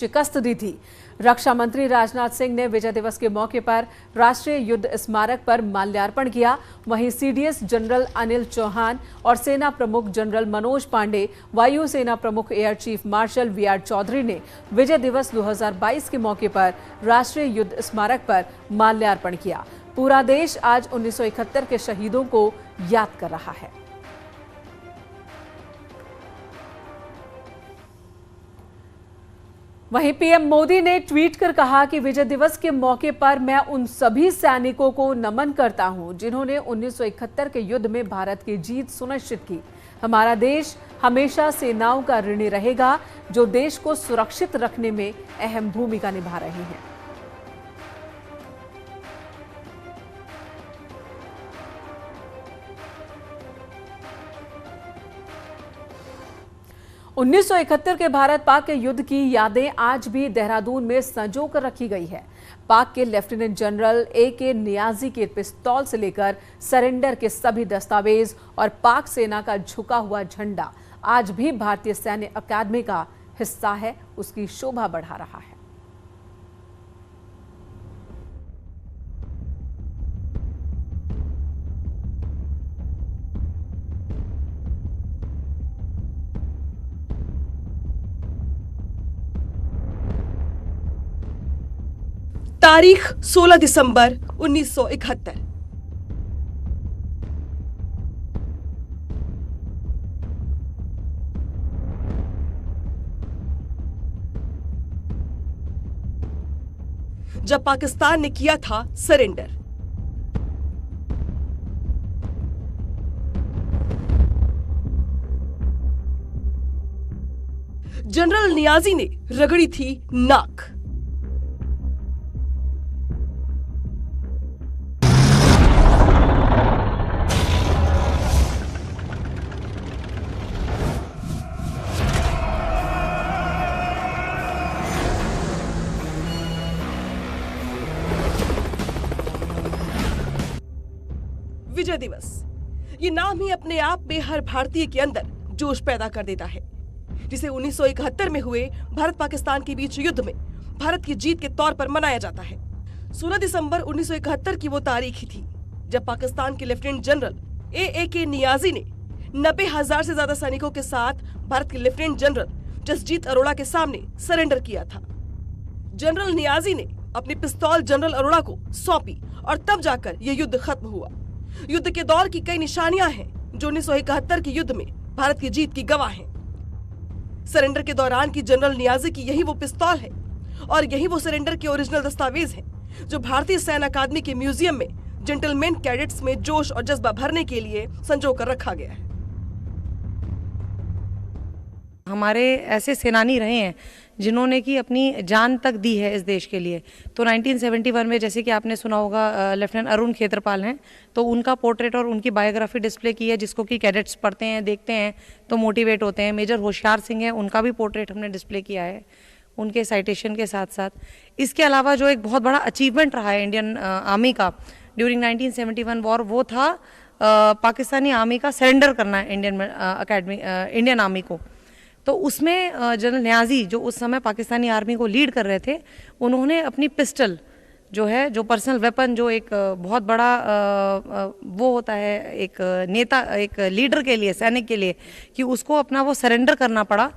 शिकस्त दी थी। रक्षा मंत्री राजनाथ सिंह ने विजय दिवस के मौके पर राष्ट्रीय युद्ध स्मारक पर माल्यार्पण किया। वहीं सीडीएस जनरल अनिल चौहान और सेना प्रमुख जनरल मनोज पांडे, वायु सेना प्रमुख air chief marshal VR Chaudhari ने विजय दिवस 2022 के मौके पर राष्ट्रीय युद्ध स्मारक पर माल्यार्पण किया। पूरा देश आज 1971 के शहीदों को याद कर रहा है। वहीं पीएम मोदी ने ट्वीट कर कहा कि विजय दिवस के मौके पर मैं उन सभी सैनिकों को नमन करता हूं जिन्होंने 1971 के युद्ध में भारत की जीत सुनिश्चित की। हमारा देश हमेशा सेनाओं का ऋणी रहेगा जो देश को सुरक्षित रखने में अहम भूमिका निभा रहे हैं। उन्नीस सौ 1971 के भारत पाक के युद्ध की यादें आज भी देहरादून में संजो कर रखी गई है। पाक के लेफ्टिनेंट जनरल AK नियाजी के पिस्तौल से लेकर सरेंडर के सभी दस्तावेज और पाक सेना का झुका हुआ झंडा आज भी भारतीय सैन्य अकादमी का हिस्सा है, उसकी शोभा बढ़ा रहा है। तारीख 16 दिसंबर 1971। जब पाकिस्तान ने किया था सरेंडर। जनरल नियाजी ने रगड़ी थी नाक। विजय दिवस, ये नाम ही अपने आप में हर भारतीय के अंदर जोश पैदा कर देता है, जिसे 1971 में हुए भारत पाकिस्तान के बीच युद्ध में भारत की जीत के तौर पर मनाया जाता है। 16 दिसंबर 1971 की वो तारीख ही थी जब पाकिस्तान के लेफ्टिनेंट जनरल AK नियाजी ने 90,000 से ज्यादा सैनिकों के साथ भारत के लेफ्टिनेंट जनरल जसजीत अरोड़ा के सामने सरेंडर किया था। जनरल नियाजी ने अपनी पिस्तौल जनरल अरोड़ा को सौंपी और तब जाकर यह युद्ध खत्म हुआ। युद्ध के दौर की कई निशानियां हैं जो 1971 के युद्ध में भारत की जीत की गवाह हैं। सरेंडर के दौरान की जनरल नियाजी की यही वो पिस्तौल है और यही वो सरेंडर के ओरिजिनल दस्तावेज हैं जो भारतीय सैन्य अकादमी के म्यूजियम में जेंटलमैन कैडेट्स में जोश और जज्बा भरने के लिए संजो कर रखा गया है। हमारे ऐसे सेनानी रहे हैं जिन्होंने की अपनी जान तक दी है इस देश के लिए। तो 1971 में जैसे कि आपने सुना होगा लेफ्टिनेंट अरुण खेत्रपाल हैं, तो उनका पोर्ट्रेट और उनकी बायोग्राफी डिस्प्ले की है जिसको कि कैडेट्स पढ़ते हैं, देखते हैं तो मोटिवेट होते हैं। मेजर होशियार सिंह है, उनका भी पोर्ट्रेट हमने डिस्प्ले किया है उनके साइटेशन के साथ साथ। इसके अलावा जो एक बहुत बड़ा अचीवमेंट रहा है इंडियन आर्मी का ड्यूरिंग 1971 वॉर, वो था पाकिस्तानी आर्मी का सरेंडर करना इंडियन आर्मी को। तो उसमें जनरल नियाजी जो उस समय पाकिस्तानी आर्मी को लीड कर रहे थे, उन्होंने अपनी पिस्टल जो है, जो पर्सनल वेपन, जो एक बहुत बड़ा वो होता है एक नेता, एक लीडर के लिए, सैनिक के लिए, कि उसको अपना वो सरेंडर करना पड़ा।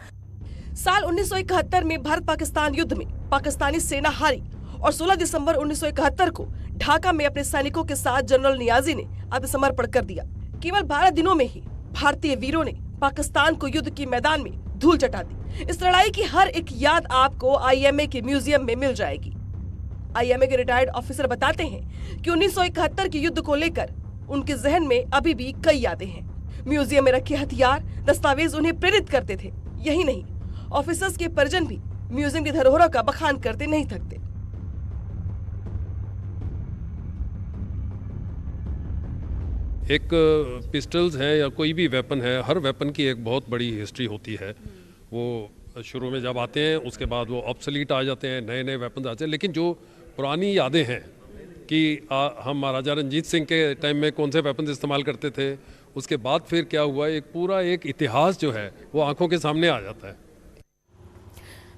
साल 1971 में भारत पाकिस्तान युद्ध में पाकिस्तानी सेना हारी और 16 दिसंबर 1971 को ढाका में अपने सैनिकों के साथ जनरल नियाजी ने आत्मसमर्पण कर दिया। केवल 12 दिनों में ही भारतीय वीरों ने पाकिस्तान को युद्ध के मैदान में धूल चटा दी। इस लड़ाई की हर एक याद आपको IMA के म्यूजियम में मिल जाएगी। IMA के रिटायर्ड ऑफिसर बताते हैं कि 1971 के युद्ध को लेकर उनके जहन में अभी भी कई यादें हैं। म्यूजियम में रखे हथियार, दस्तावेज उन्हें प्रेरित करते थे। यही नहीं, ऑफिसर्स के परिजन भी म्यूजियम की धरोहरों का बखान करते नहीं थकते। एक पिस्टल्स है या कोई भी वेपन है, हर वेपन की एक बहुत बड़ी हिस्ट्री होती है। वो शुरू में जब आते हैं उसके बाद वो ऑब्सोलीट आ जाते हैं, नए नए वेपन आते हैं, लेकिन जो पुरानी यादें हैं कि हम महाराजा रंजीत सिंह के टाइम में कौन से वेपन इस्तेमाल करते थे, उसके बाद फिर क्या हुआ, एक पूरा एक इतिहास जो है वो आंखों के सामने आ जाता है।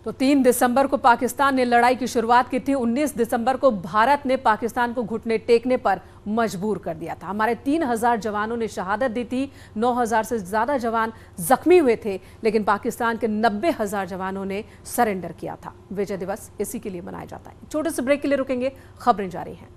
तो 3 दिसंबर को पाकिस्तान ने लड़ाई की शुरुआत की थी। 19 दिसंबर को भारत ने पाकिस्तान को घुटने टेकने पर मजबूर कर दिया था। हमारे 3000 जवानों ने शहादत दी थी, 9000 से ज्यादा जवान जख्मी हुए थे, लेकिन पाकिस्तान के 90,000 जवानों ने सरेंडर किया था। विजय दिवस इसी के लिए मनाया जाता है। छोटे से ब्रेक के लिए रुकेंगे, खबरें जारी हैं।